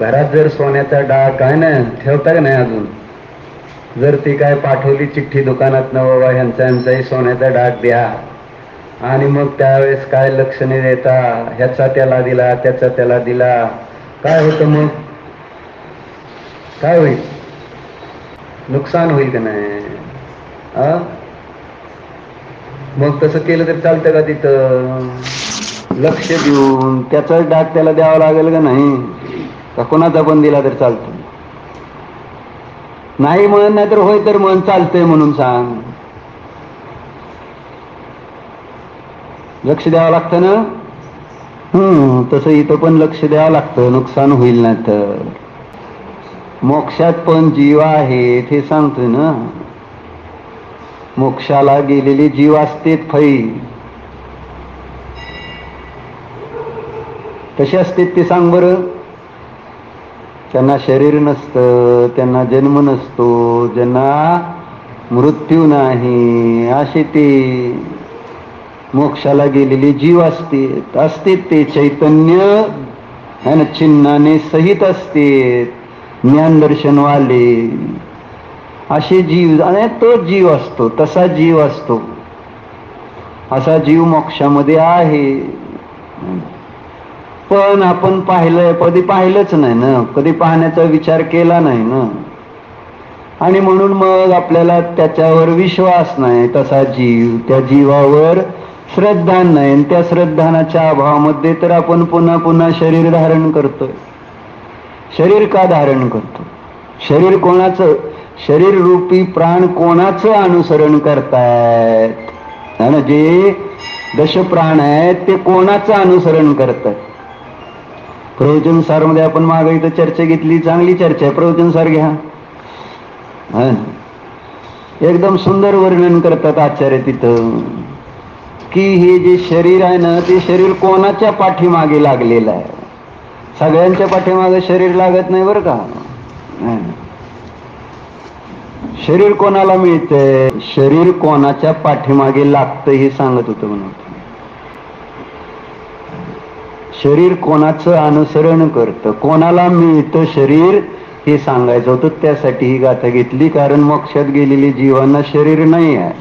घरात जर सोन्याचा डाग काय ना ठेवता का नाही अजून, जर ती काय पाठवली चिठ्ठी दुकानात न बाबा ह्यांचाही सोन्याचा डाग द्या, आणि मग त्यावेळेस काय लक्ष नाही देता, ह्याचा त्याला दिला त्याचा त्याला दिला, काय होतं मग? काय होईल? नुकसान होईल का नाही? मग तसं केलं तर चालतं का? तिथं लक्ष देऊन त्याचा डाग त्याला द्यावा लागेल का नाही? का कोणाचा पण दिला तर चालतं? नाही म्हण, नाही तर होय तर म्हण, चालतंय म्हणून सांग. लक्ष द्यावं लागतं ना. तसं इथं पण लक्ष द्यावं लागतं, नुकसान होईल ना तर. मोक्षात पण जीव आहेत हे सांगतोय ना. मोक्षाला गेलेले जीव असतेत फै. कसे असतेत ते सांग बरं. त्यांना शरीर नसतं, त्यांना जन्म नसतो, ज्यांना मृत्यू नाही, असे ते मोक्षाला गेलेले जीव असते ते चैतन्य है ना, चिन्हाने सहित असते, ज्ञानदर्शनवाले असे जीव. आणि तो जीव असतो, तसा जीव असतो, असा जीव मोक्षामध्ये आहे. पण आपण पाहिलंय? कधी पाहिलंच नाही ना, कधी पाहण्याचा विचार केला नाही ना, आणि म्हणून मग आपल्याला त्याच्यावर विश्वास नाही. तसा जीव, त्या जीवावर श्रद्धा नाही, आणि त्या श्रद्धानाच्या अभावामध्ये तर आपण पुन्हा पुन्हा शरीर धारण करतोय. शरीर का धारण करतो? शरीर कोणाचं? शरीर रूपी प्राण कोणाचं अनुसरण करतायत? जे दशप्राण आहेत ते कोणाचं अनुसरण करतात? प्रवचनसार मध्ये आपण मागे इथं चर्चा घेतली, चांगली चर्चा आहे, प्रवचनसार घ्या. एकदम सुंदर वर्णन करतात आचार्य तिथं, की हे जे शरीर आहे ना, ते शरीर कोणाच्या पाठीमागे लागलेलं आहे. सगळ्यांच्या पाठीमागे शरीर लागत नाही बरं का. शरीर कोणाला मिळतंय? शरीर कोणाच्या पाठीमागे लागतं हे सांगत होतं म्हणून. शरीर कोणाचं अनुसरण करतं, कोणाला मिळतं शरीर हे सांगायचं होतं. त्यासाठी ही गाथा घेतली, कारण मोक्षात गेलेली जीवांना शरीर नाही आहे,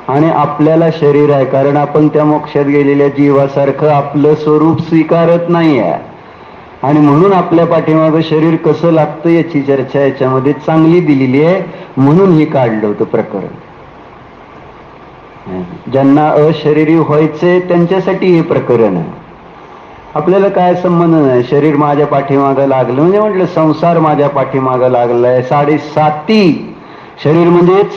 आणि आपल्याला शरीर आहे, कारण आपण त्या मोक्षात गेलेल्या जीवासारखं आपलं स्वरूप स्वीकारत नाही आहे, आणि म्हणून आपल्या पाठीमागं शरीर कसं लागतं याची चर्चा याच्यामध्ये चांगली दिलेली आहे. म्हणून हे काढलं होतं प्रकरण. ज्यांना अशरीरी व्हायचे त्यांच्यासाठी हे प्रकरण आहे. आपल्याला काय संबंध नाही. शरीर माझ्या पाठीमागं लागलं म्हणजे म्हटलं संसार माझ्या पाठीमागं लागलाय, 7.5 शरीर म्हणजेच.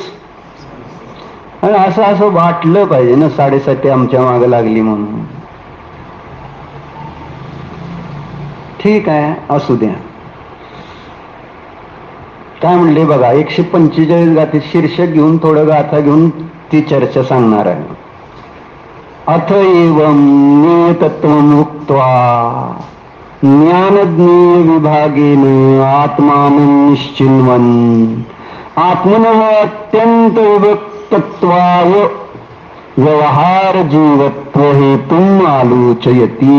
आणि असं वाटलं पाहिजे ना, 7.5 आमच्या मागं लागली म्हणून. ठीक आहे, असू द्या. काय म्हणले बघा, 145 गाथेत शीर्षक घेऊन, थोडं गाथा घेऊन ती चर्चा सांगणार आहे. अथ एवं नियतत्वमुक्त्वा ज्ञानज्ञेय विभागेन आत्मानं निश्चिन्वन् आत्मनः अत्यंत विभक्तत्वाय व्यवहार जीवत्व हेतुम् आलोचयति.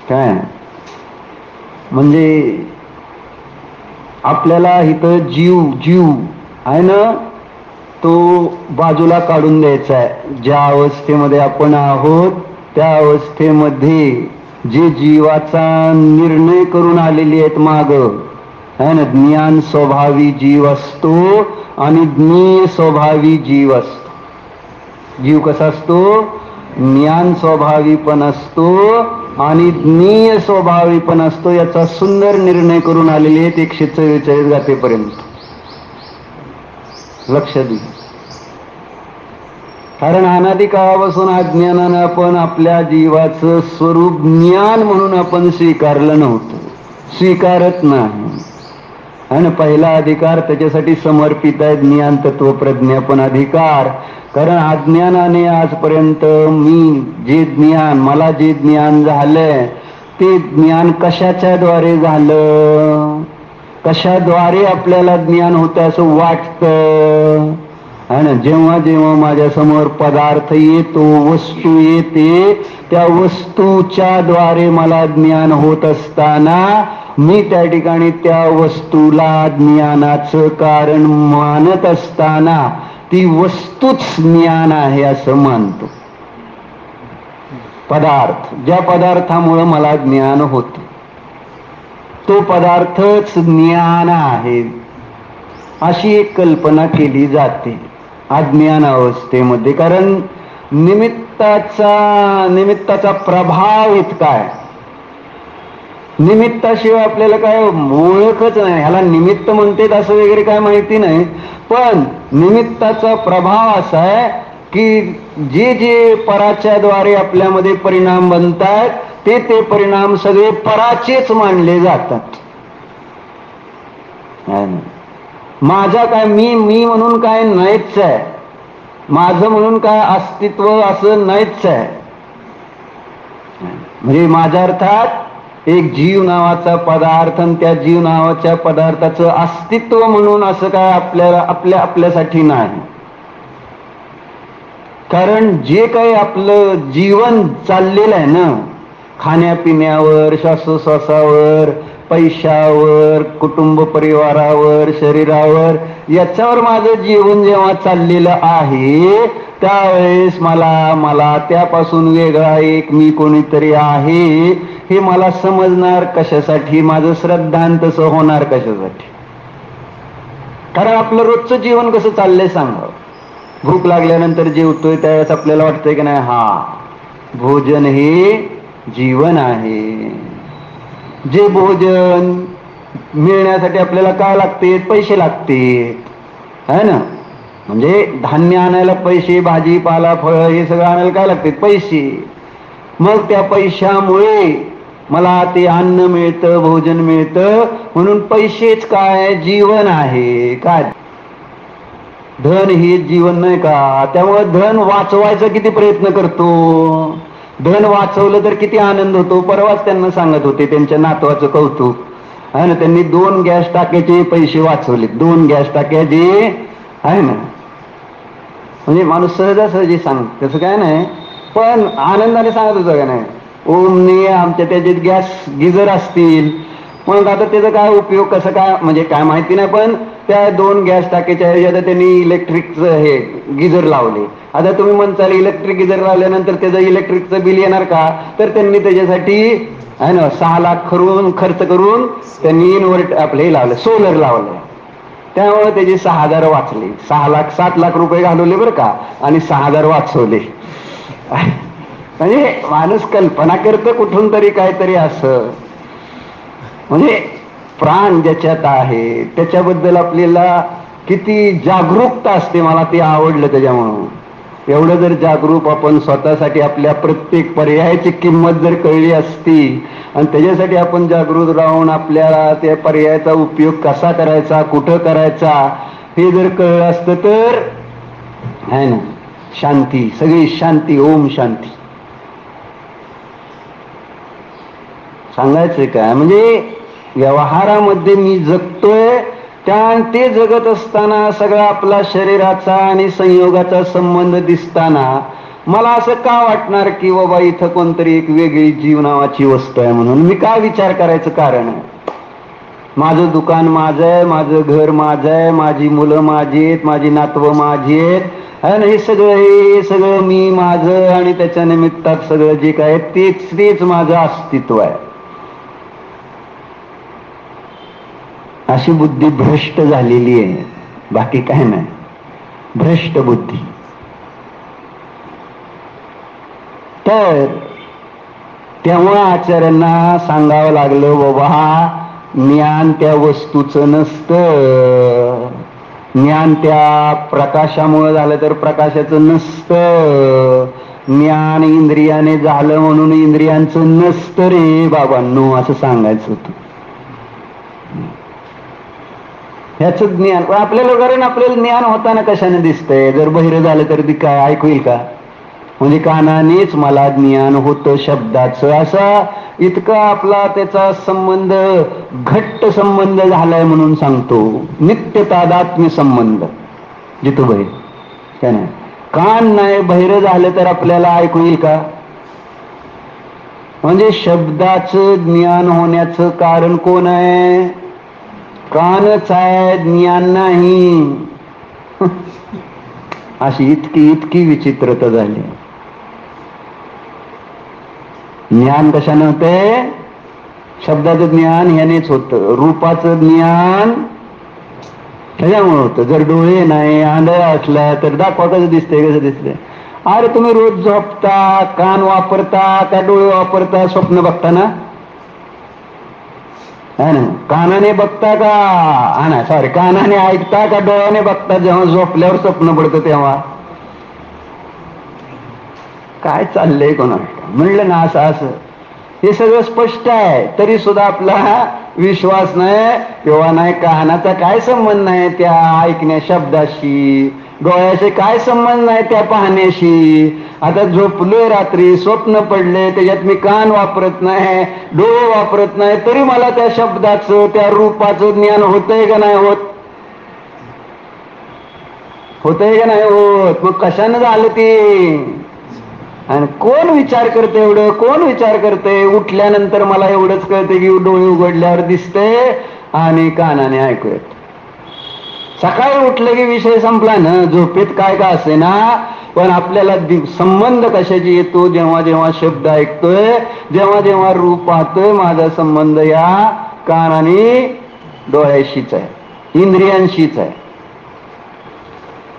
काय म्हणजे आपल्याला इथं जीव आहे ना, तो बाजूला काढून द्यायचा आहे. ज्या अवस्थेमध्ये आपण आहोत त्या अवस्थेमध्ये जे जीवाचा निर्णय करून आलेली आहेत माग, है ना, ज्ञान स्वभावी जीव असतो आणि ज्ञेय स्वभावी जीव असतो. जीव कसा असतो? ज्ञान स्वभावी पण असतो आणि ज्ञेय स्वभावी पण असतो. याचा सुंदर निर्णय करून आलेले आहेत 144 गाथेपर्यंत. लक्ष दे. कारण अनादी काळापासून अज्ञानानं आपण आपल्या जीवाचं स्वरूप ज्ञान म्हणून आपण स्वीकारलं नव्हतं, स्वीकारत नाही. आणि पहिला अधिकार त्याच्यासाठी समर्पित आहे, ज्ञान तत्व प्रज्ञापन अधिकार. कारण अज्ञानाने आजपर्यंत मला जे ज्ञान झालंय ते ज्ञान कशाच्या द्वारे झालं? कशाद्वारे आपल्याला ज्ञान होतं असं वाटतं? आणि जेव्हा जेव्हा माझ्या समोर पदार्थ येतो, वस्तू येते, त्या वस्तूच्या द्वारे मला ज्ञान होत असताना मी त्या ठिकाणी त्या वस्तूला ज्ञानाचं कारण मानत असताना ती वस्तूच ज्ञान आहे असं मानतो. पदार्थ, ज्या पदार्थामुळे मला ज्ञान होत तो पदार्थच ज्ञान आहे अशी एक कल्पना केली जाते अज्ञान अवस्थेमध्ये. कारण निमित्ताचा प्रभाव इतका आहे. निमित्ताशिवाय आपल्याला काय ओळखच नाही. ह्याला निमित्त म्हणतात असं वगैरे काय माहिती नाही, पण निमित्ताचा प्रभाव असा आहे की जे जे पराच्या द्वारे आपल्यामध्ये परिणाम बनतात ते परिणाम सगळे पराचेच मानले जातात. माझा काय मी म्हणून काय नाहीच आहे, माझं म्हणून काय अस्तित्व असं नाहीच आहे. म्हणजे माझ्या अर्थात एक जीव नावाचा पदार्थ आणि त्या जीव नावाच्या पदार्थाचं अस्तित्व म्हणून असं काय आपल्यासाठी नाही. कारण जे काही आपलं जीवन चाललेलं आहे ना, खाण्यापिण्यावर, श्वासोश्वासावर, पैशावर, कुटुंब परिवारावर, शरीरावर, याच्यावर माझं जीवन जेव्हा चाललेलं आहे त्यावेळेस मला त्यापासून वेगळा एक मी कोणीतरी आहे हे मला समजणार कशासाठी, माझं श्रद्धांतसं होणार कशासाठी. कारण आपलं रोजचं जीवन कसं चाललंय सांगा. भूक लागल्यानंतर जेवतोय त्यावेळेस आपल्याला वाटतंय की नाही, हा भोजन हे जीवन आहे. जे भोजन मिळण्यासाठी आपल्याला काय लागते, पैसे लागते, है ना. म्हणजे धान्य आणायला पैसे, भाजीपाला, फळ हे सगळं आणायला काय लागते, पैसे. मग त्या पैशामुळे मला ते अन्न मिळतं, भोजन मिळतं, म्हणून पैसेच काय जीवन आहे. काय धन हे जीवन नाही का. त्यामुळे धन वाचवायचा किती प्रयत्न करतो. धन वाचवलं तर किती आनंद होतो. परवाच त्यांना सांगत होते त्यांच्या नातवाचं कौतुक आहे ना. त्यांनी 2 गॅस टाक्याचे पैसे वाचवले. 2 गॅस टाक्याचे आहे ना. म्हणजे माणूस सहजासहजी सांग तसं काय नाही, पण आनंदाने सांगत होतं का नाही. ओमने आमच्या त्याच्यात गॅस गिझर असतील, मग आता त्याचा काय उपयोग कसं काय म्हणजे काय माहिती नाही, पण त्या 2 गॅस टाकीच्या ह्याच्यात त्यांनी इलेक्ट्रिकचं हे गिझर लावले. आता तुम्ही म्हणताल इलेक्ट्रिक गिझर लावल्यानंतर त्याचं इलेक्ट्रिकचं बिल येणार का, तर त्यांनी त्याच्यासाठी आहे ना 6 लाख खर्च करून त्यांनी आपलं हे लावलं, सोलर लावलं. त्यामुळे त्याचे 6,000 वाचले. 7 लाख रुपये घालवले बरं का, आणि 6,000 वाचवले. म्हणजे माणूस कल्पना करतं कुठून तरी काहीतरी असं. म्हणजे प्राण ज्याच्यात आहे त्याच्याबद्दल आपल्याला किती जागरूकता असते. मला ते आवडलं त्याच्यामुळं. एवढं जर जागरूक आपण स्वतःसाठी आपल्या प्रत्येक पर्यायाची किंमत जर कळली असती आणि त्याच्यासाठी आपण जागृत राहून आपल्याला त्या पर्यायाचा उपयोग कसा करायचा, कुठं करायचा हे जर कळलं असतं तर आहे ना शांती, सगळी शांती. ओम शांती. सांगायचंय काय म्हणजे व्यवहारामध्ये मी जगतोय ते जगत असताना सगळा आपला शरीराचा आणि संयोगाचा संबंध दिसताना मला असं का वाटणार की बाबा इथं कोणतरी एक वेगळी जीव नावाची वस्तू आहे म्हणून. मी काय विचार करायचं कारण आहे. माझं दुकान माझं आहे, माझं घर माझं आहे, माझी मुलं माझी आहेत, माझी नातवं माझी आहेत, हे सगळं मी माझं, आणि त्याच्या निमित्तात सगळं जे काय तेच माझं अस्तित्व आहे. अशी बुद्धी भ्रष्ट झालेली आहे, बाकी काय नाही. भ्रष्ट बुद्धी. तर तेव्हा आचार्यांना सांगावं लागलं बाबा ज्ञान त्या वस्तूचं नसतं. ज्ञान त्या प्रकाशामुळे झालं तर प्रकाशाचं नसतं. ज्ञान इंद्रियाने झालं म्हणून इंद्रियांचं नसतं रे बाबांनो, असं सांगायचं होतं. ह्याच ज्ञान आपल्याला, कारण आपल्याला ज्ञान होताना कशाने दिसतंय. जर बहिरं झालं तर ती काय ऐकू येईल का. म्हणजे कानानेच मला ज्ञान होतं शब्दाचं, असा इतका आपला त्याचा संबंध घट्ट संबंध झालाय म्हणून सांगतो. नित्य तादात्म्य संबंध जिथं बहिर. काय नाही. कान नाही, बहिरं झालं तर आपल्याला ऐकू येईल का? म्हणजे शब्दाचं ज्ञान होण्याचं कारण कोण आहे? कानच आहे, ज्ञान नाही. अशी इतकी इतकी विचित्रता झाली. ज्ञान कशाने होते? शब्दाचं ज्ञान ह्यानेच होतं. रूपाचं ज्ञान त्याच्यामुळे होतं. जर डोळे नाही, आंधळा असला तर दाखवा कसं दिसतंय, कसं दिसतंय. अरे तुम्ही रोज झोपता, कान वापरता का डोळे वापरता? स्वप्न बघता ना? कानाने बघता का? ना सॉरी, कानाने ऐकता का डोळ्याने बघता? जेव्हा झोपल्यावर स्वप्न पडतं तेव्हा काय चाललंय कोणाला? म्हणलं ना असं असं हे सगळं स्पष्ट आहे, तरी सुद्धा आपला विश्वास नाही किंवा नाही. कानाचा काय संबंध नाही त्या ऐकण्या शब्दाशी, डोळ्याशी काय संबंध नाही त्या पाहण्याशी. आता झोपलोय रात्री, स्वप्न पडले, त्याच्यात मी कान वापरत नाही, डोळे वापरत नाही, तरी मला त्या शब्दाचं, त्या रूपाचं ज्ञान होतंय का नाही होत? होतंय का नाही होत? मग कशानं झालं ते? आणि कोण विचार करते एवढं? कोण विचार करते? उठल्यानंतर मला एवढंच कळते की डोळे उघडल्यावर दिसते आणि कानाने ऐकू येत. सकाळी उठलं की विषय संपला ना. झोपेत काय का असे ना, पण आपल्याला संबंध कशाची येतो? जेव्हा जेव्हा शब्द ऐकतोय, जेव्हा जेव्हा रूप पाहतोय, माझा संबंध या कान आणि डोळ्याशीच आहे, इंद्रियांशीच आहे.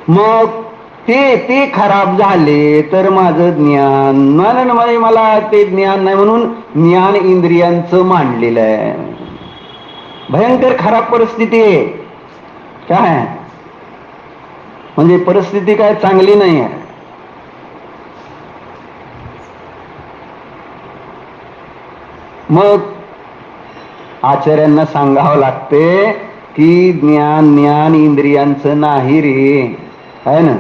मग ते खराब झाले तर माझं ज्ञान म्हणजे मला ते ज्ञान नाही, म्हणून ज्ञान इंद्रियांचं मांडलेलं आहे. भयंकर खराब परिस्थिती आहे. काय म्हणजे परिस्थिती काय चांगली नाही आहे. मग आचार्यांना सांगावं लागते की ज्ञान इंद्रियांचं नाही रे, आहे ना.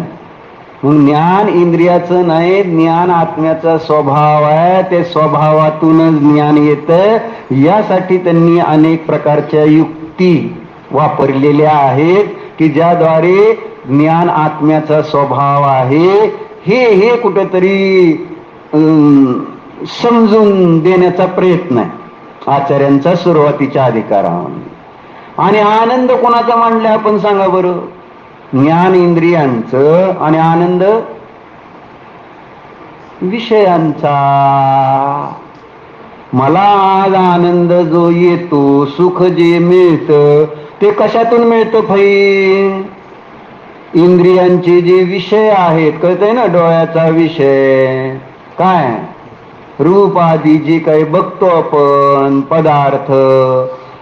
मग ज्ञान इंद्रियाचं नाही, ज्ञान आत्म्याचा स्वभाव आहे. ते स्वभावातूनच ज्ञान येतं. यासाठी त्यांनी अनेक प्रकारच्या युक्ती वापरलेल्या आहेत की ज्याद्वारे ज्ञान आत्म्याचा स्वभाव आहे हे कुठेतरी समजून देण्याचा प्रयत्न आहे आचार्यांचा सुरुवातीच्या अधिकारावर. आणि आनंद कोणाचा मांडला आपण सांगा बरं? ज्ञान इंद्रियांचं आणि आनंद विषयांचा. मला आज आनंद जो येतो, सुख जे मिळतं, ते कशातून मिळतं? इंद्रियांचे जे विषय आहेत, कळतंय ना. डोळ्याचा विषय काय? रूप आदी जे काही बघतो आपण पदार्थ,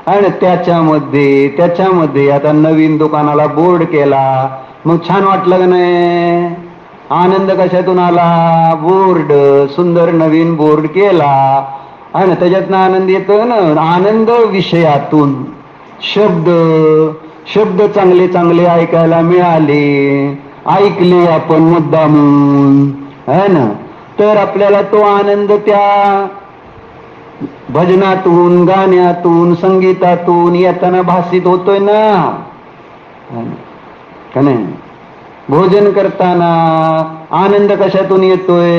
आणि त्याच्यामध्ये आता नवीन दुकानाला बोर्ड केला, मग छान वाटलं का नाही? आनंद कशातून आला? बोर्ड, सुंदर नवीन बोर्ड केला आणि त्याच्यातनं आनंद येतो ना. आनंद विषयातून. शब्द चांगले चांगले ऐकायला मिळाले, ऐकले आपण मुद्दामून, है ना, तर आपल्याला तो आनंद त्या भजनातून, गाण्यातून, संगीतातून येताना भासित होतोय ना, का नाही? भोजन करताना आनंद कशातून येतोय?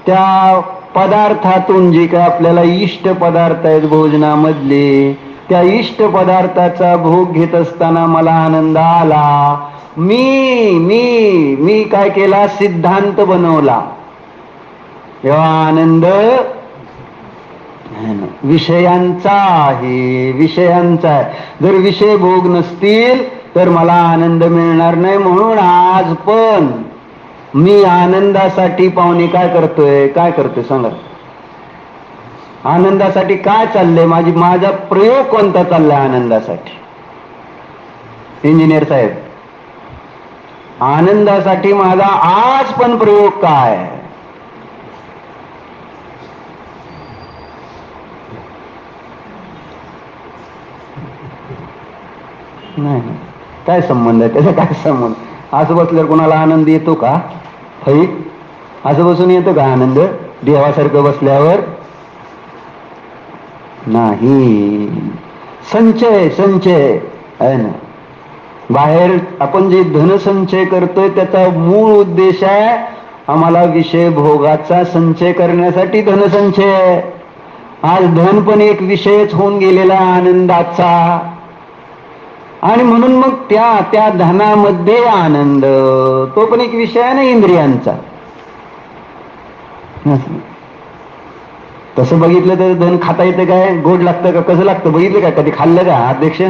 त्या पदार्थातून. जे काय आपल्याला इष्ट पदार्थ आहेत भोजनामधले, त्या इष्ट पदार्थाचा भोग घेत असताना मला आनंद आला. मी काय केला? सिद्धांत बनवला. तेव्हा आनंद विषयांचा आहे, विषयांचा आहे. जर विषय भोग नसतील तर मला आनंद मिळणार नाही. म्हणून आज पण मी आनंदासाठी पाहुणे काय करतोय सांगा? आनंदासाठी काय चाललंय? माझा प्रयोग कोणता चाललाय आनंदासाठी? इंजिनियर साहेब, आनंदासाठी माझा आज पण प्रयोग काय? नाही, काय संबंध आहे त्याचा? काय संबंध? असं बसल्यावर कोणाला आनंद येतो का? असं बसून येतो का आनंद? देवासारखं बसल्यावर नाही. संचय आहे ना. बाहेर आपण जे धनसंचय करतोय त्याचा मूळ उद्देश आहे आम्हाला विषय भोगाचा संचय करण्यासाठी धनसंचय आहे. आज धन पण एक विषयच होऊन गेलेला आनंदाचा, आणि म्हणून मग त्या धनामध्ये आनंद तो पण एक विषय आहे ना इंद्रियांचा. तसं बघितलं तर धन खाता येतं काय, गोड लागतं का, कसं लागतं बघितलं का, कधी खाल्लं का अध्यक्ष?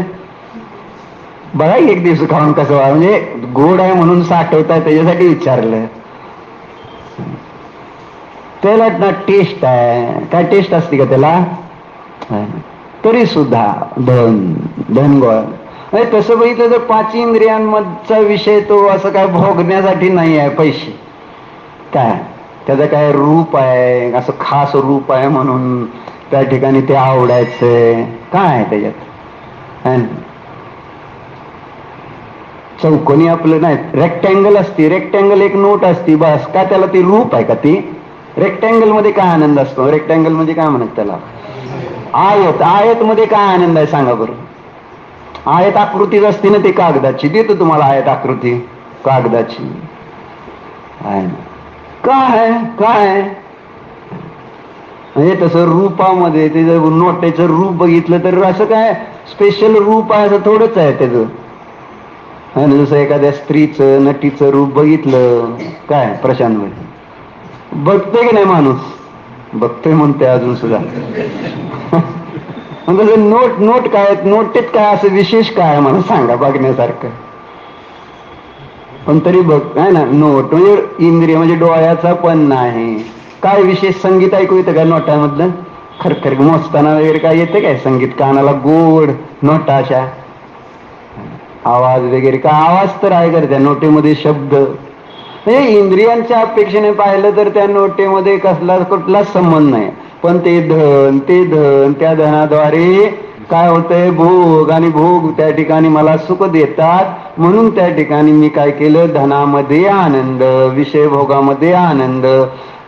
बघा एक दिवस खाऊन कसं, म्हणजे गोड आहे म्हणून साठवताय त्याच्यासाठी विचारलं. त्याला ना टेस्ट आहे, काय टेस्ट असते का त्याला, तरी सुद्धा धन गोड. तसं बघितलं तर पाच इंद्रियांमधचा विषय तो असं काय भोगण्यासाठी नाही आहे. पैसे काय त्याचं काय रूप आहे, असं खास रूप आहे म्हणून त्या ठिकाणी ते आवडायचंय काय त्याच्यात. चौकोनी आपलं नाही, रेक्टँगल असते, रेक्टँगल एक नोट असते बस, का त्याला ती रूप आहे का ती? रेक्टँगल मध्ये काय आनंद असतो? रेक्टँगल मध्ये काय म्हणत त्याला? आयत. आयत मध्ये काय आनंद आहे सांगा बरं? आयत आकृतीच असते ना ती कागदाची, देतो तुम्हाला आयत आकृती कागदाची आहे ना. काय काय म्हणजे तसं रूपामध्ये ते जर नोटेचं रूप बघितलं तर असं काय स्पेशल रूप आहे असं थोडंच आहे त्याचं. आणि जसं एखाद्या स्त्रीचं नटीचं रूप बघितलं काय प्रशांत मध्ये बघतोय की नाही माणूस? बघतोय म्हणते अजून सुद्धा. तसं नोट काय, नोटेत काय असं विशेष काय मला सांगा बघण्यासारखं? पण तरी बघ आहे ना, नोट म्हणजे इंद्रिय म्हणजे डोळ्याचा पण नाही. काय विशेष संगीत ऐकू येतं का नोटामधलं? खरखर मोजताना वगैरे काय येते काय संगीत कानाला गोड नोटा अशा? आवाज वगैरे काय आवाज तर आहे का त्या नोटेमध्ये? शब्द म्हणजे इंद्रियांच्या अपेक्षेने पाहिलं तर त्या नोटेमध्ये कुठलाच संबंध नाही. पण ते धन त्या धनाद्वारे काय होतंय? भोग, आणि भोग त्या ठिकाणी मला सुख देतात. म्हणून त्या ठिकाणी मी काय केलं? धनामध्ये आनंद, विषय भोगामध्ये आनंद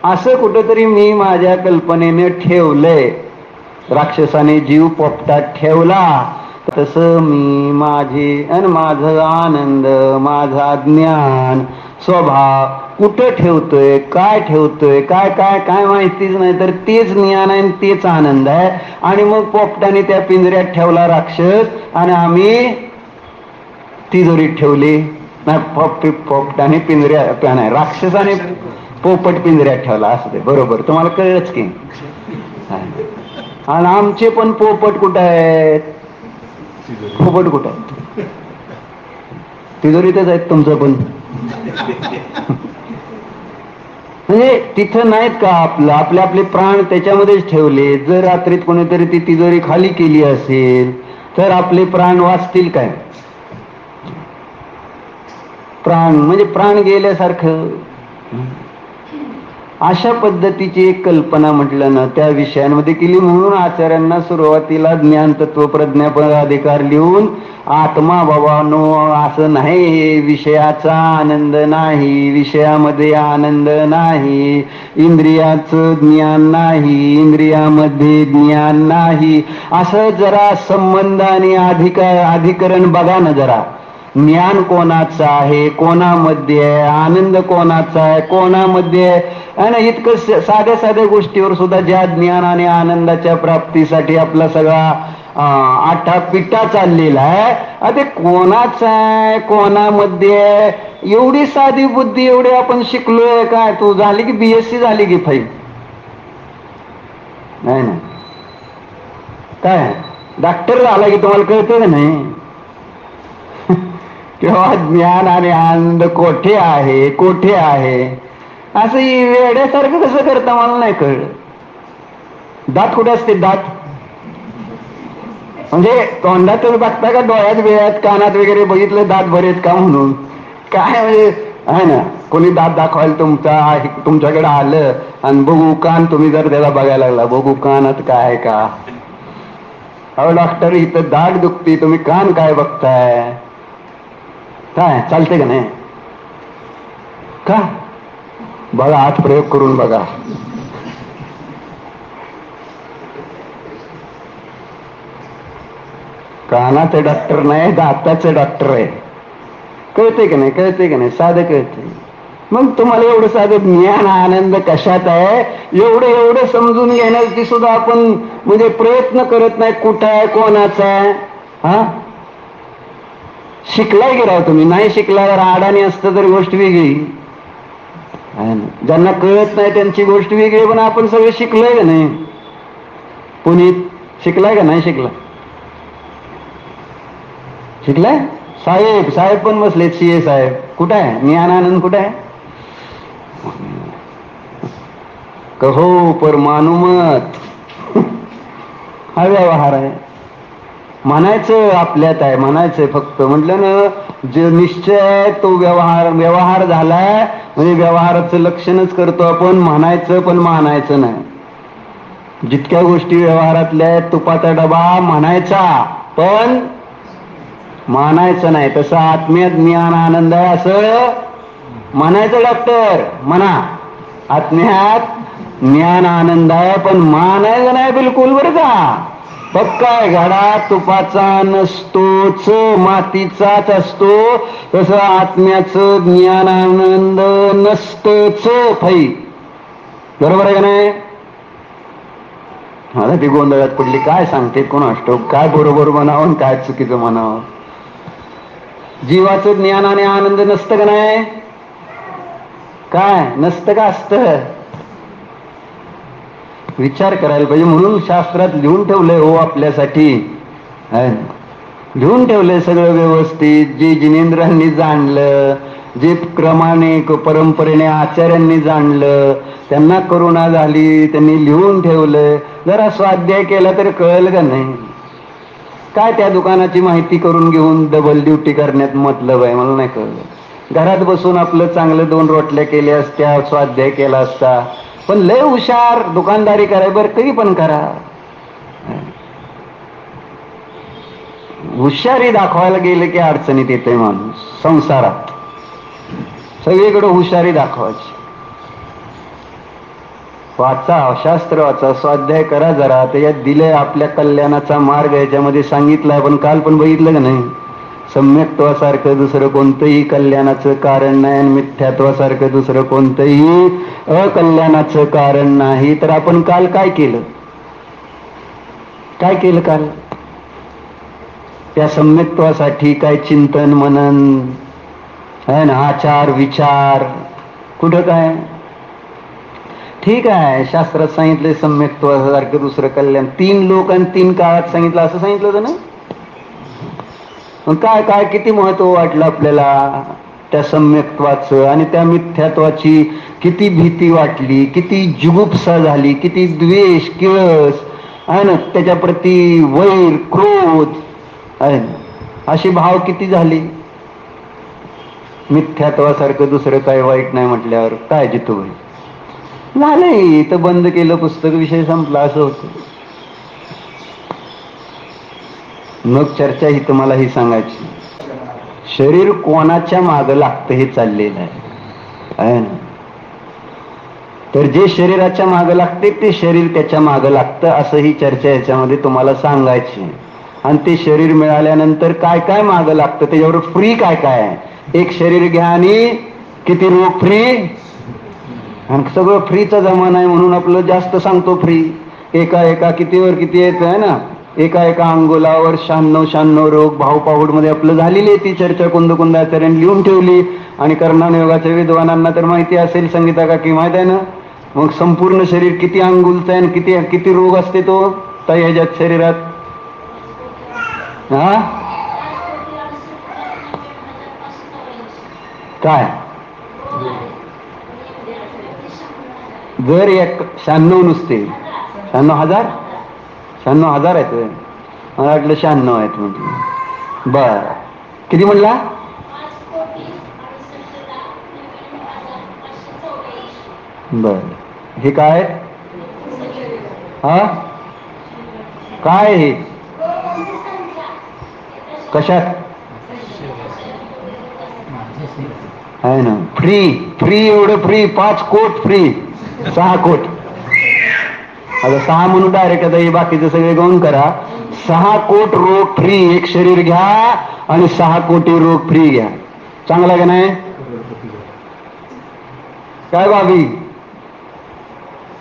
असं कुठंतरी मी माझ्या कल्पनेने ठेवलंय. राक्षसाने जीव पोपटात ठेवला तसं मी माझं आनंद, माझा ज्ञान, स्वभाव कुठं ठेवतोय, काय ठेवतोय, काय काय काय माहितीच नाही, तर तेच ज्ञान आहे, तेच आनंद आहे. आणि मग पोपटाने त्या पिंजऱ्यात ठेवला राक्षस, आणि आम्ही तिजोरीत ठेवली. नाही, पोपटाने पिंजऱ्यात नाही, राक्षसाने पोपट पिंजऱ्यात ठेवला असं ते. बरोबर, तुम्हाला कळलंच की. आणि आमचे पण पोपट कुठं आहेत? पोपट कुठं आहेत? तिजोरीतच आहेत तुमचं पण. म्हणजे तिथं नाहीत का आपले आपले प्राण त्याच्यामध्येच ठेवले. जर रात्रीत कोणीतरी ती तिजोरी खाली केली असेल तर आपले प्राण वाचतील काय? प्राण म्हणजे प्राण गेल्यासारखं. अशा पद्धतीची एक कल्पना म्हटलं ना त्या विषयांमध्ये केली. म्हणून आचार्यांना सुरुवातीला ज्ञान तत्व प्रज्ञापद अधिकार लिहून आत्मा बाबानो असं नाही, विषयाचा आनंद नाही, विषयामध्ये आनंद नाही, इंद्रियाचं ज्ञान नाही, इंद्रियामध्ये ज्ञान नाही, असं जरा संबंध आणि अधिकरण बघा ना जरा. ज्ञान कोणाचं आहे, कोणामध्ये आहे, आनंद कोणाचा आहे, कोणामध्ये आहे ना. इतकं साध्या साध्या गोष्टीवर सुद्धा ज्या ज्ञान आणि आनंदाच्या प्राप्तीसाठी आपला सगळा आठा पिटा चाललेला आहे, ते कोणाचं आहे, कोणामध्ये आहे, एवढी साधी बुद्धी, एवढी आपण शिकलोय काय? तू झाली की BSc झाली की फाईल नाही ना? काय डॉक्टर झाला की तुम्हाला कळतं का नाही? तेव्हा ज्ञान आणि आनंद कोठे आहे, कोठे आहे असं वेड्यासारखं कसं करता मला नाही कळलं. दात कुठे असते? दात म्हणजे तोंडात तुम्ही बघता का? डोळ्यात वेळात कानात वगैरे बघितलं दात बरेत का म्हणून? काय म्हणजे आहे ना, कोणी दात दाखवायला तुमच्याकडे आलं आणि बघू कान, तुम्ही जर त्याला बघायला लागला, बघू कानात काय आहे का? अहो डॉक्टर, इथं दाढ दुखती, तुम्ही कान काय बघताय? काय चालते का नाही? का बघा, आज प्रयोग करून बघा. कानाचे डॉक्टर नाही, दाताचे डॉक्टर आहे. कळते की नाही? कळते की नाही? साधं कळते. मग तुम्हाला एवढं साधं ज्ञान आनंद कशात आहे एवढं एवढं समजून घेण्याची सुद्धा आपण म्हणजे प्रयत्न करत नाही. कुठं आहे, कोणाचा आहे? हा, शिकलाय की राव तुम्ही? नाही शिकल्यावर अडाणी असतं तर गोष्ट वेगळी. ज्यांना कळत नाही त्यांची गोष्ट वेगळी. पण आपण सगळे शिकलोय का नाही? पुनीत शिकलाय का नाही? शिकलाय? साहेब पण बसलेत, सीए साहेब. कुठं आहे ज्ञानानंद? कुठं आहे? कहो पर मानुमत. हा व्यवहार आहे. म्हणायचं आपल्यात आहे, म्हणायचं फक्त. म्हटलं ना, जे निश्चय आहे तो व्यवहार झालाय. म्हणजे व्यवहाराचं लक्षणच करतो आपण. म्हणायचं पण मानायचं नाही. जितक्या गोष्टी व्यवहारातल्या आहेत, तुपाचा डबा म्हणायचा पण मानायचं नाही. तसं आत्म्यात ज्ञान आनंद आहे असं म्हणायचं. डॉक्टर म्हणा, आत्म्यात ज्ञान आनंद आहे पण मानायचं नाही बिलकुल, बरं का? पक्का घडा तुपाचा नसतोच, मातीचाच असतो. तसं आत्म्याचं ज्ञान आनंद नसतच फै. बरोबर आहे का नाही? मला ती गोंधळात पडली. काय सांगते कोण असतो? काय बरोबर म्हणावं काय चुकीचं म्हणावं? जीवाचं ज्ञान आणि आनंद नसतं का नाही? काय नसतं का असतं? विचार करायला पाहिजे. म्हणून शास्त्रात लिहून ठेवलंय हो आपल्यासाठी. लिहून ठेवलंय सगळं व्यवस्थित. जे जिनेंद्रांनी जाणलं, जे क्रमाने परंपरेने आचार्यांनी जाणलं, त्यांना करुणा झाली, त्यांनी लिहून ठेवलंय. जरा स्वाध्याय केला तर कळेल का नाही? काय त्या दुकानाची माहिती करून घेऊन डबल ड्युटी करण्यात मतलब आहे? मला नाही कळलं. घरात बसून आपलं चांगलं 2 रोटल्या केल्या असत्या, स्वाध्याय केला असता. पण लय हुशार दुकानदारी कराय, बरं कधी पण करा. हुशारी दाखवायला गेले की अडचणीत येते माणूस. संसारात सगळीकडे हुशारी दाखवायची. वाचा, शास्त्र वाचा, स्वाध्याय करा जरा. त्याच्यात दिलंय आपल्या कल्याणाचा मार्ग. याच्यामध्ये सांगितलंय. पण काल पण बघितलं का नाही? सम्यक्त्वासारखं दुसरं कोणतंही कल्याणाचं कारण नाही आणि मिथ्यात्वासारखं दुसरं कोणतंही अकल्याणाचं कारण नाही. तर आपण काल काय केलं? काल त्या सम्यक्त्वासाठी काय चिंतन मनन आहे ना, आचार विचार कुठं काय? ठीक आहे, शास्त्रात सांगितले सम्यक्त्वासारखं दुसरं कल्याण. 3 लोक आणि 3 काळात सांगितलं असं सांगितलं होतं ना? काय काय किती महत्व वाटलं आपल्याला त्या सम्यक्त्वाचं आणि त्या मिथ्यात्वाची किती भीती वाटली, किती जुगुप्सा झाली, किती द्वेष किळस आहे ना, त्याच्याप्रती वैर क्रोध आहे ना, अशी भाव किती झाली. मिथ्यात्वासारखं दुसरं काही वाईट नाही म्हटल्यावर काय जितू झालंय. इथं बंद केलं पुस्तक, विषय संपला असं होतं. मग चर्चा ही तुम्हाला ही सांगायची, शरीर कोणाच्या मागं लागतं हे चाललेलं आहे ना. तर जे शरीराच्या मागं लागते ते शरीर त्याच्या मागं लागतं असं ही चर्चा याच्यामध्ये तुम्हाला सांगायची. आणि ते शरीर मिळाल्यानंतर काय काय मागं लागतं, त्याच्यावर फ्री काय काय आहे. एक शरीर घ्या आणि किती रोग फ्री. आणि सगळं फ्रीचा जमाना आहे म्हणून आपलं जास्त सांगतो फ्री. एका कितीवर किती येत आहे ना, एका अंगोलावर 96 रोग. भावपाहुड मध्ये आपलं झालेली आहे ती चर्चा. कुंदकुंदाचार्यांनी लिहून ठेवली. आणि कर्णानुयोगाच्या विद्वानांना तर माहिती असेल, संगीता का की माहित आहे ना. मग संपूर्ण शरीर किती अंगुलचं आहे आणि किती किती रोग असते तो त्या ह्याच्यात शरीरात. हा काय जर 96 नुसते 96,000 96,000 आहेत. मला वाटलं 96 आहेत म्हटलं. बर किती म्हणला? बर हे काय? हा काय हे? कशात आहे ना? फ्री एवढं फ्री. 5 coat free. 6 कोट. आता 6 म्हणून डायरेक्ट आता हे बाकीचं सगळे गौण करा. 6 कोट रोग फ्री. एक शरीर घ्या आणि 6 कोटी रोग फ्री घ्या. चांगला का नाही? काय बाबी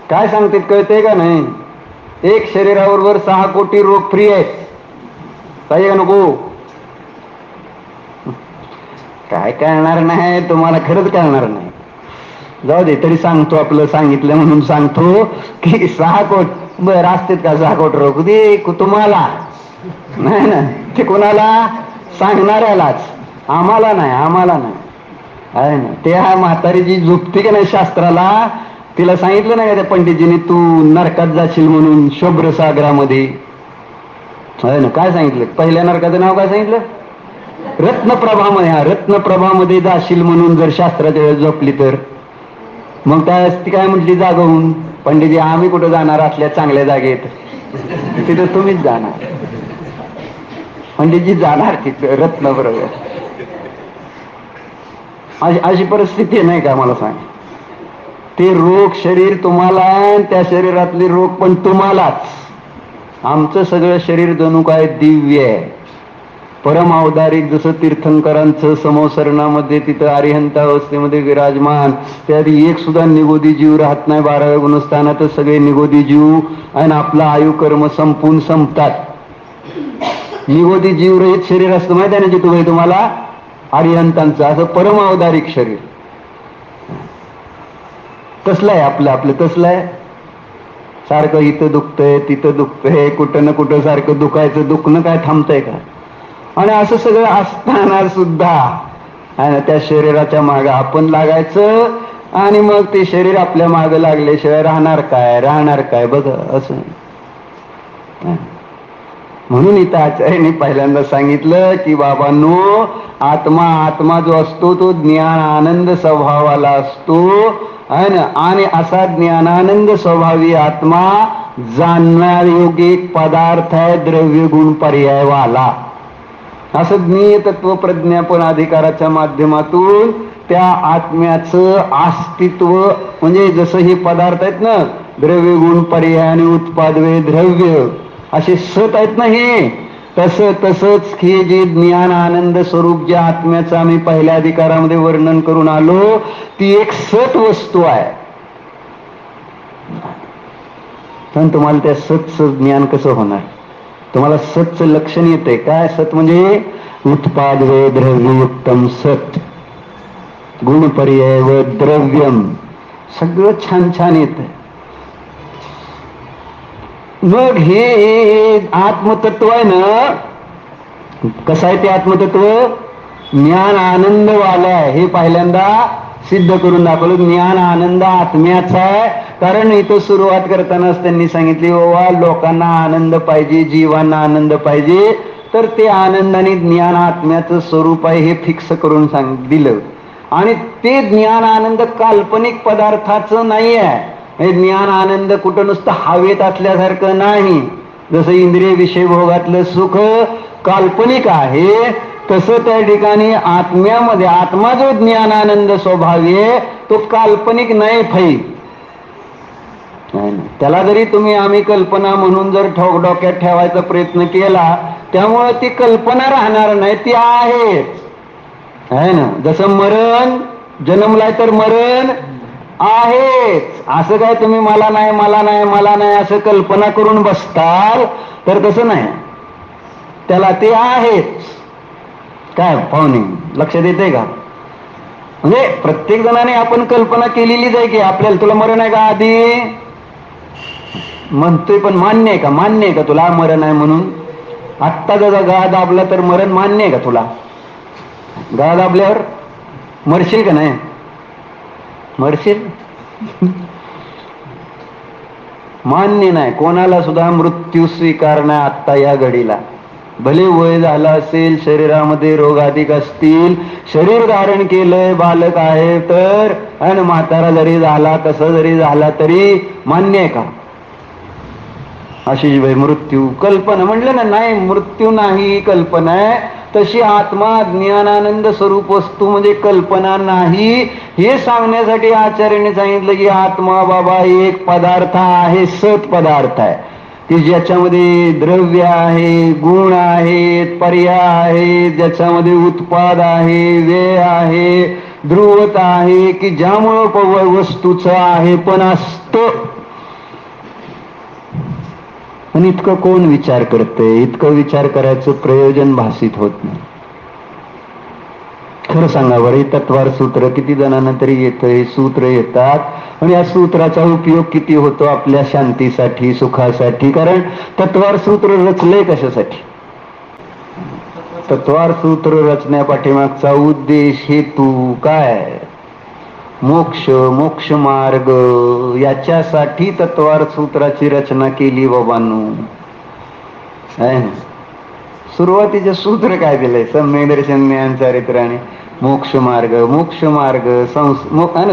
काय सांगते कळते का नाही? एक शरीराबरोबर 6 कोटी रोग फ्री आहेत. काही का नको? काय कळणार नाही तुम्हाला, खरंच कळणार नाही. जाऊ दे, तरी सांगतो, आपलं सांगितलं म्हणून सांगतो की 6 कोटी बरं असतात का 6 कोटी रोग? दे तुम्हाला नाही ना, ते कोणाला? सांगणाऱ्यालाच, आम्हाला नाही, आम्हाला नाही आहे ना. त्या म्हातारीची झोपती का नाही शास्त्राला, तिला सांगितलं नाही का त्या पंडितजीने तू नरकात जाशील म्हणून शुभ्र सागरामध्ये, आहे ना. काय सांगितलं? पहिल्या नरकाचं नाव काय सांगितलं? रत्नप्रभामध्ये. हा, रत्नप्रभामध्ये जाशील म्हणून जर शास्त्राच्या वेळेस झोपली तर मग ती काय म्हटली जागवून, पंडितजी आम्ही कुठं जाणार असल्या चांगल्या जागेत, तिथं तुम्हीच जाणार. पंडितजी जाणार तिथं रत्नप्रभा. अशी परिस्थिती नाही का? मला सांग. ते रोग शरीर तुम्हाला, त्या शरीरातले रोग पण तुम्हालाच. आमचं सगळं शरीर जणू काय दिव्य आहे, परम अवधारिक. जसं तीर्थंकरांचं समोसरणामध्ये तिथं अरिहंत अवस्थेमध्ये विराजमान, त्यात एक सुद्धा निगोदी जीव राहत नाही. 12व्या गुणस्थानातच सगळे निगोदी जीव आणि आपलं आयु कर्म संपून संपतात. निगोदी जीवरहित शरीर असतं माहिती आहे ना जितूभाई तुम्हाला, अरिहंतांचं असं परम अवधारिक शरीर. तसलं आहे आपलं तसलं आहे. सारखं इथं दुखतंय तिथं दुखतंय, कुठं ना कुठं सारखं दुखायचं, दुखणं काय थांबतंय का? आणि असं सगळं असताना सुद्धा त्या शरीराच्या मागं आपण लागायचं आणि मग ते शरीर आपल्या मागं लागल्याशिवाय राहणार काय बघ असं. म्हणून इथं आचार्याने पहिल्यांदा सांगितलं की बाबांनो, आत्मा जो असतो तो ज्ञान आनंद स्वभावाला असतो, आणि असा ज्ञानानंद स्वभावी आत्मा जाणण्यायोग्य एक पदार्थ आहे, द्रव्य गुण पर्यायवाला. असं ज्ञेय तत्व प्रज्ञापन अधिकाराच्या माध्यमातून त्या आत्म्याचं अस्तित्व, म्हणजे जसं हे पदार्थ आहेत ना, द्रव्य गुण पर्याय आणि उत्पादवे द्रव्य असे सत आहेत ना, हे तसंच हे जे ज्ञान आनंद स्वरूप ज्या आत्म्याचं आम्ही पहिल्या अधिकारामध्ये वर्णन करून आलो, ती एक सत वस्तू आहे. पण तुम्हाला त्या सतचं ज्ञान कसं होणार? तुम्हाला सतचं लक्षण येतंय काय? सत म्हणजे उत्पादवे द्रव्ययुक्तम सत, गुण पर्याय व द्रव्यम, सगळं छान छान येतंय. मग हे आत्मतत्व आहे ना, कसं आहे ते आत्मतत्व? ज्ञान आनंद वाला आहे. हे पहिल्यांदा सिद्ध करून दाखवलं. ज्ञान आनंद आत्म्याचा आहे. कारण इथं सुरुवात करतानाच त्यांनी सांगितली, बाबा लोकांना आनंद पाहिजे, जीवांना आनंद पाहिजे, तर ते आनंद आणि ज्ञान आत्म्याचं स्वरूप आहे हे फिक्स करून दिलं. आणि ते ज्ञान आनंद काल्पनिक पदार्थाचं नाही आहे. हे ज्ञान आनंद कुठं नुसतं हवेत असल्यासारखं नाही. जसं इंद्रिय विषय भोगातलं सुख काल्पनिक आहे, तसं त्या ठिकाणी आत्म्यामध्ये आत्मा जो ज्ञानानंद स्वभावी आहे तो काल्पनिक नाही. त्याला जरी तुम्ही आम्ही कल्पना म्हणून जर डोक्यात ठेवायचा प्रयत्न केला, त्यामुळे ती कल्पना राहणार नाही, ती आहे ना. जसं मरण, जन्मलाय तर मरण आहेच. असं काय तुम्ही मला नाही असं कल्पना करून बसताल तर तसं नाही, त्याला ते आहेच. काय पाहुणे लक्षात येते का? म्हणजे प्रत्येक जणाने आपण कल्पना केलेलीच आहे की आपल्याला तुला मरण आहे का आधी म्हणतोय, पण मान्य आहे का तुला मरण आहे म्हणून? आत्ता जर गळा दाबला तर मरण मान्य आहे का तुला? गळा दाबल्यावर मरशील का नाही? मरशील. मान्य नाही कोणाला सुद्धा मृत्यू स्वीकारणार आत्ता या घडीला. भले वय झालं असेल, शरीरामध्ये रोग अधिक असतील, शरीर धारण केलंय, बालक आहे तर, आणि म्हातारा जरी झाला कसं जरी झाला तरी मान्य आहे का? आशिष भाई मृत्यू कल्पना म्हटलं ना, नाही मृत्यू नाही कल्पना आहे. तशी आत्मा ज्ञानानंद स्वरूप वस्तू म्हणजे कल्पना नाही, हे सांगण्यासाठी आचार्याने सांगितलं की आत्मा बाबा एक पदार्थ आहे, सत पदार्थ आहे. की ज्याच्यामध्ये द्रव्य आहे, गुण आहेत, पर्याय आहे, ज्याच्यामध्ये उत्पाद आहे, वेळ आहे, ध्रुवता आहे, की ज्यामुळं वस्तूचं आहे पण असतं. पण इतकं कोण विचार करते? इतकं विचार करायचं प्रयोजन भासित होत नाही. खरं सांगा बरं, हे तत्वार सूत्र किती जणांना तरी येतं, हे सूत्र येतात आणि या सूत्राचा उपयोग किती होतो आपल्या शांतीसाठी, सुखासाठी? कारण तत्वार सूत्र रचलंय कशासाठी? तत्वार सूत्र रचण्यापाठीमागचा उद्देश, हेतू काय? मोक्ष, मोक्ष मार्ग, याच्यासाठी तत्वार सूत्राची रचना केली बाबांनो. सुरुवातीचे सूत्र काय दिलंय? सम्यक दर्शन, ज्ञान, चारित्र्य आणि मोक्ष मार्ग. मोक्ष मार्ग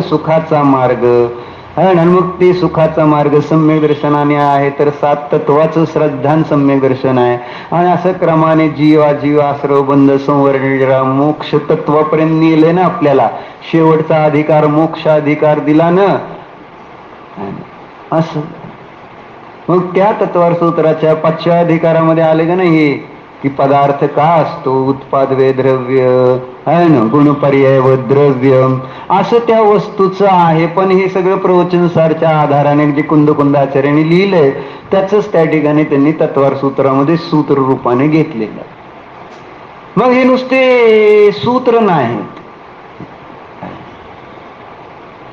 सुखाचा मार्ग आणि मग ते सुखाचा मार्ग सम्यक दर्शनाने आहे तर 7 तत्वाचं श्रद्धान सम्यक दर्शन आहे. आणि असं क्रमाने जीव आश्रव बंध संवर्णिरा मोक्ष तत्वापर्यंत नेले ना आपल्याला. शेवटचा अधिकार मोक्ष अधिकार दिला ना. असं मग त्या तत्वार सूत्राच्या 5व्या अधिकारामध्ये आले का नाही हे, की पदार्थ का असतो, उत्पाद वे द्रव्य आहे ना, गुण पर्याय व द्रव्य, असं त्या वस्तूचं आहे. पण हे सगळं प्रवचनसारच्या आधाराने जे कुंदकुंदाचार्यांनी लिहिलंय त्याच त्या ठिकाणी त्यांनी तत्वार सूत्रामध्ये सूत्र रूपाने घेतलेलं. मग हे नुसते सूत्र नाही,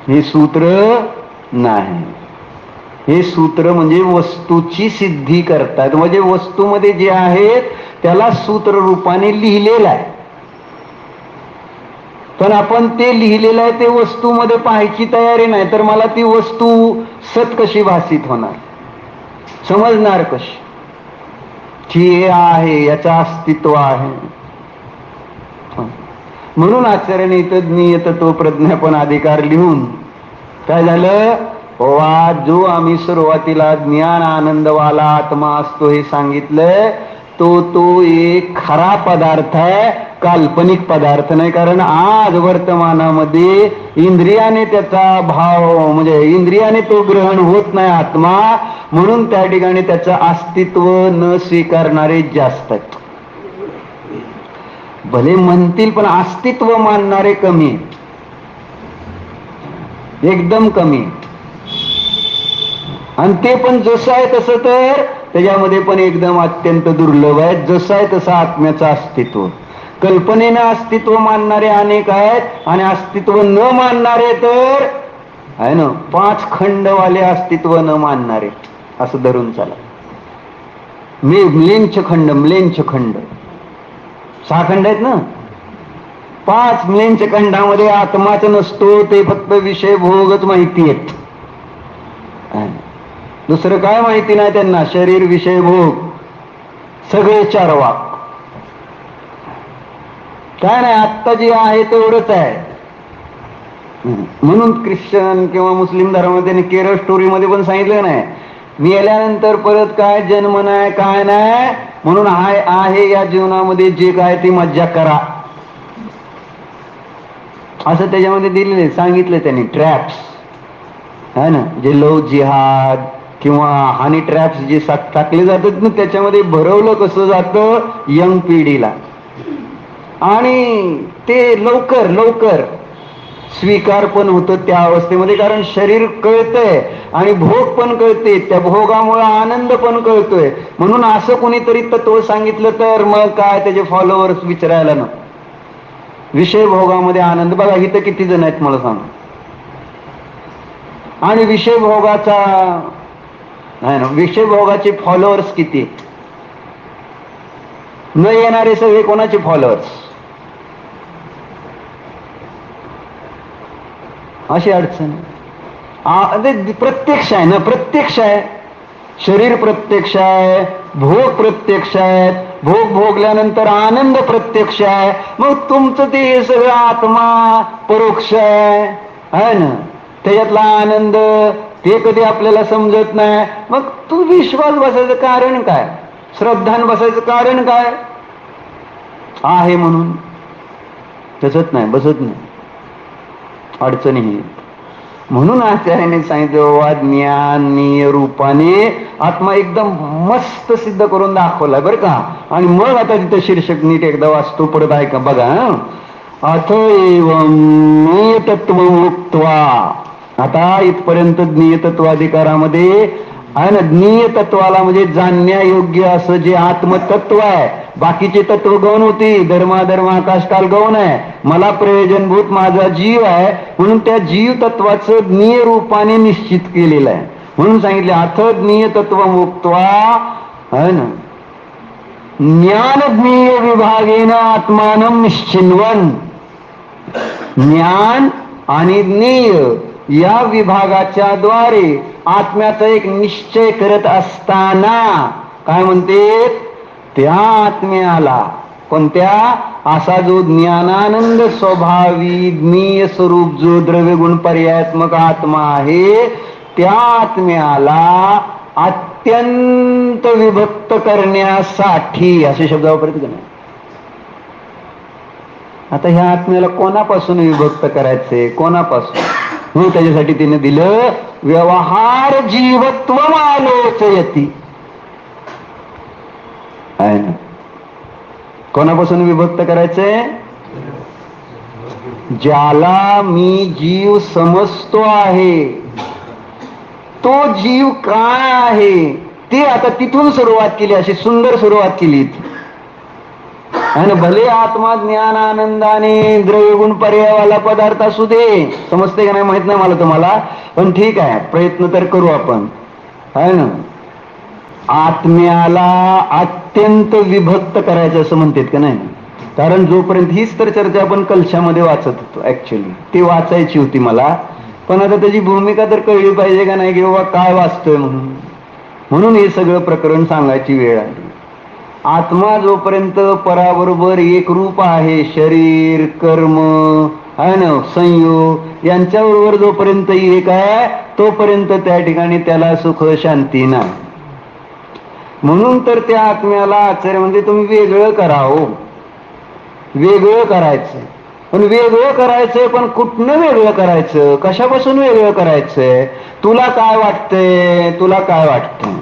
हे सूत्र नाही, हे सूत्र म्हणजे वस्तूची सिद्धी करतात. म्हणजे वस्तूमध्ये जे आहेत त्याला सूत्र रूपाने लिहिलेलं आहे. पण आपण ते लिहिलेलं आहे ते वस्तूमध्ये पाहायची तयारी नाही, तर मला ती वस्तू सत कशी भासित होणार, समजणार कशी की हे आहे, याचं अस्तित्व आहे? म्हणून आचार्याने इथं नियतत्व प्रज्ञापन अधिकार लिहून काय झालं, जो आम्ही सुरुवातीला ज्ञान आनंदवाला आत्मा असतो हे सांगितलंय, तो एक खरा पदार्थ आहे, काल्पनिक पदार्थ नाही. कारण आज वर्तमानामध्ये इंद्रियाने त्याचा भाव म्हणजे इंद्रियाने तो ग्रहण होत नाही आत्मा, म्हणून त्या ठिकाणी त्याचं अस्तित्व न स्वीकारणारे जास्त आहेत. भले म्हणतील पण अस्तित्व मानणारे कमी आहेत, एकदम कमी. आणि ते पण जसं आहे तसं तर त्याच्यामध्ये पण एकदम अत्यंत दुर्लभ आहे. जसं आहे तसं आत्म्याचं अस्तित्व. कल्पनेनं अस्तित्व मानणारे अनेक आहेत आणि अस्तित्व न मानणारे तर आहे ना 5 खंडवाले अस्तित्व न मानणारे, असं धरून चला. म्लेंछ खंड 6 खंड आहेत ना. 5 म्लेंछ खंडामध्ये आत्माच नसतो, ते फक्त विषय भोगच माहिती आहेत. दुसरं काय माहिती नाही त्यांना. शरीर, विषय, भोग, सगळे चारवाक. काय नाही, आत्ता जे आहे तेवढंच आहे. म्हणून ख्रिश्चन किंवा मुस्लिम धर्मामध्ये त्यांनी केरळ स्टोरीमध्ये पण सांगितलं नाही, मेल्यानंतर परत काय जन्म नाही, काय नाही. म्हणून आहे या जीवनामध्ये जे काय ती मज्जा करा, असं त्याच्यामध्ये दिलेले सांगितलं त्यांनी. ट्रॅप्स है ना, जे लव जिहाद किंवा हानी ट्रॅप्स जे टाकले जातात ना, त्याच्यामध्ये भरवलं कसं जातं यंग पिढीला. आणि ते लवकर स्वीकार पण होतं त्या अवस्थेमध्ये. कारण शरीर कळतंय आणि भोग पण कळते, त्या भोगामुळे आनंद पण कळतोय. म्हणून असं कोणीतरी तत्व सांगितलं तर मग काय त्याचे फॉलोअर्स विचारायला ना. विषय भोगामध्ये आनंद बघा, इथं किती जण आहेत मला सांग. आणि विषय भोगाचा नाही ना, विषय भोगाचे फॉलोअर्स किती? न येणारे सगळे कोणाचे फॉलोअर्स? अशी अडचण प्रत्यक्ष आहे ना, प्रत्यक्ष आहे. शरीर प्रत्यक्ष आहे, भोग प्रत्यक्ष आहेत, भोग भोगल्यानंतर आनंद प्रत्यक्ष आहे. मग तुमचं ते सगळं आत्मा परोक्ष आहे ना, त्याच्यातला आनंद ते कधी आपल्याला समजत नाही. मग तू विश्वास बसायचं कारण काय? श्रद्धान बसायचं कारण काय? आहे म्हणून तसंच नाही, बसत नाही, अडचणी. म्हणून आचार्याने सांगितलं बाबा ज्ञानीय रूपाने आत्मा एकदम मस्त सिद्ध करून दाखवलाय बरं का. आणि मग आता तिथं शीर्षक नीट एकदा वाचतो, परत ऐका बघा. अथ एवं नियतत्व मुक्त्वा, आता इथपर्यंत ज्ञेयतत्वाधिकारामध्ये आहे ना, ज्ञेय तत्वाला म्हणजे जाणण्यायोग्य असं जे आत्मतत्व आहे. बाकीचे तत्व गौण होती, धर्माधर्म आकाशकाल गौण आहे. मला प्रयोजनभूत माझा जीव आहे, म्हणून त्या जीव तत्वाचं ज्ञेय रूपाने निश्चित केलेलं आहे. म्हणून सांगितले अथ ज्ञेय तत्व मुक्त्वा आहे ना, ज्ञान ज्ञेय विभागेन आत्मानं निश्चिन्वन. ज्ञान आणि ज्ञेय या विभागाच्या द्वारे आत्म्याचा एक निश्चय करत असताना काय म्हणते, त्या आत्म्याला कोणत्या, असा जो ज्ञानानंद स्वभावी ज्ञेय स्वरूप जो द्रव्यगुण पर्यायात्मक आत्मा आहे, त्या आत्म्याला अत्यंत विभक्त करण्यासाठी असे शब्द वापरते का नाही. आता ह्या आत्म्याला कोणापासून विभक्त करायचे, कोणापासून, म्हणून त्याच्यासाठी तिने दिलं व्यवहार जीवत्व आलोचयती आहे ना. कोणापासून विभक्त करायचंय, ज्याला मी जीव समजतो आहे, तो जीव काय आहे ते आता तिथून सुरुवात केली, अशी सुंदर सुरुवात केली. आणि भले आत्मा ज्ञान आनंदाने द्रव्यगुण पर्यायवाला पदार्थ असू दे, समजते का नाही माहित नाही मला तुम्हाला, पण ठीक आहे प्रयत्न तर करू आपण आहे ना. आत्म्याला अत्यंत विभक्त करायचं असं म्हणतात का नाही. कारण जोपर्यंत हीच तर चर्चा आपण कलशामध्ये वाचत होतो, ऍक्च्युअली ती वाचायची होती मला, पण आता त्याची भूमिका तर कळली पाहिजे का नाही की बाबा काय वाचतोय म्हणून. म्हणून हे सगळं प्रकरण सांगायची वेळ आली. आत्मा जोपर्यंत पराबरोबर एक रूप आहे, शरीर कर्म आहे ना, संयोग यांच्याबरोबर जोपर्यंत एक आहे, तोपर्यंत त्या ठिकाणी त्याला सुख शांती नाही. म्हणून तर त्या आत्म्याला आचार्य म्हणजे तुम्ही वेगळं करावं, वेगळं करायचं. पण वेगळं करायचंय, पण कुठनं वेगळं करायचं, कशापासून वेगळं करायचंय, तुला काय वाटतंय, तुला काय वाटतंय.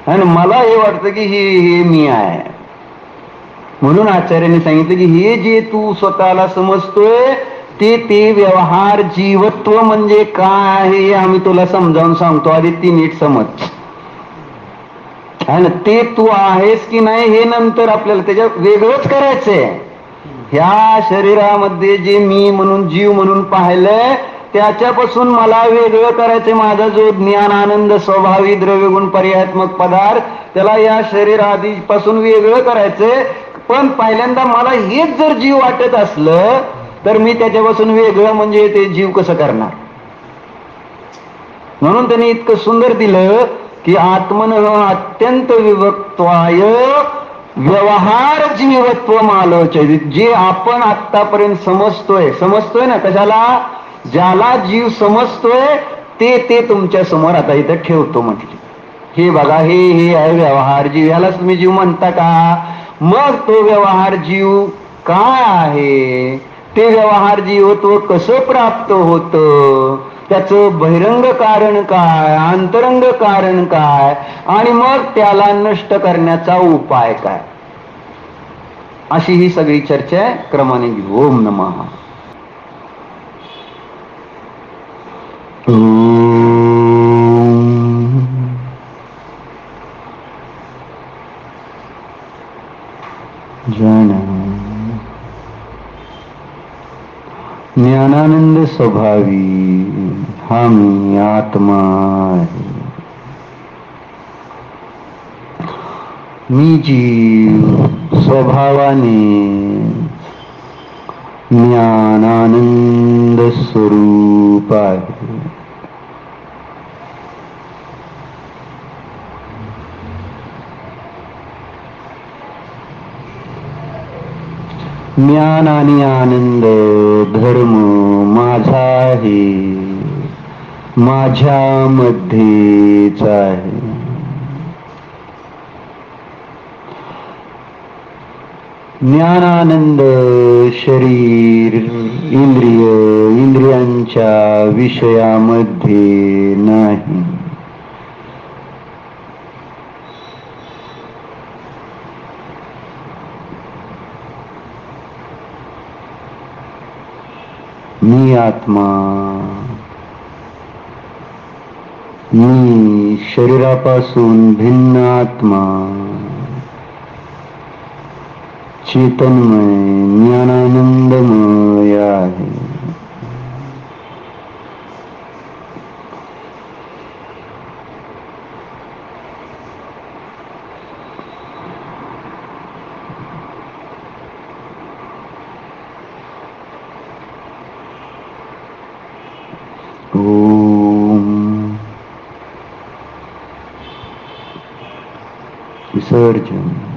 आणि मला हे वाटतं की हे मी आहे. म्हणून आचार्याने सांगितलं की हे जे तू स्वतःला समजतोय ते व्यवहार जीवत्व म्हणजे काय आहे आम्ही तुला समजावून सांगतो, आधी ती नीट समज आहे ना. ते तू आहेस की नाही हे नंतर आपल्याला त्याच्यात वेगळंच करायचंय. ह्या शरीरामध्ये जे मी म्हणून जीव म्हणून पाहिलंय त्याच्यापासून मला वेगळं करायचंय. माझा जो ज्ञान आनंद स्वभावी द्रव्यगुण पर्यायात्मक पदार्थ, त्याला या शरीरादीपासून वेगळं करायचंय. पण पहिल्यांदा मला हेच जर जीव वाटत असलं तर मी त्याच्यापासून वेगळं म्हणजे ते जीव कसं करणार. म्हणून त्यांनी इतकं सुंदर दिलं की आत्मन अत्यंत विभक्त्वाय व्यवहार जीवत्व आलोचय. जे आपण आतापर्यंत समजतोय ना, कशाला, ज्याला जीव समजतोय ते तुमच्या समोर आता इथं ठेवतो म्हटले. हे बघा हे आहे व्यवहार जीव, यालाच तुम्ही जीव म्हणता का. मग तो व्यवहार जीव काय आहे, ते व्यवहार जीवत्व कसं प्राप्त होतं, त्याचं बहिरंग कारण काय, अंतरंग कारण काय, आणि मग त्याला नष्ट करण्याचा उपाय काय, अशी ही सगळी चर्चा क्रमाने घेऊ. ओम नमः. ज्ञानानंद स्वभावी हा मी आत्मा आहे. मी जीव स्वभावाने ज्ञानानंद स्वरूप आहे. ज्ञान आणि आनंद धर्म माझा आहे, माझ्यामध्येच आहे. ज्ञानानंद शरीर इंद्रिय इंद्रियांच्या विषयामध्ये नाही. मी आत्मा, मी शरीरापासून भिन्न आत्मा, चेतनमय ज्ञानानंदमय आहे. विसर्जन.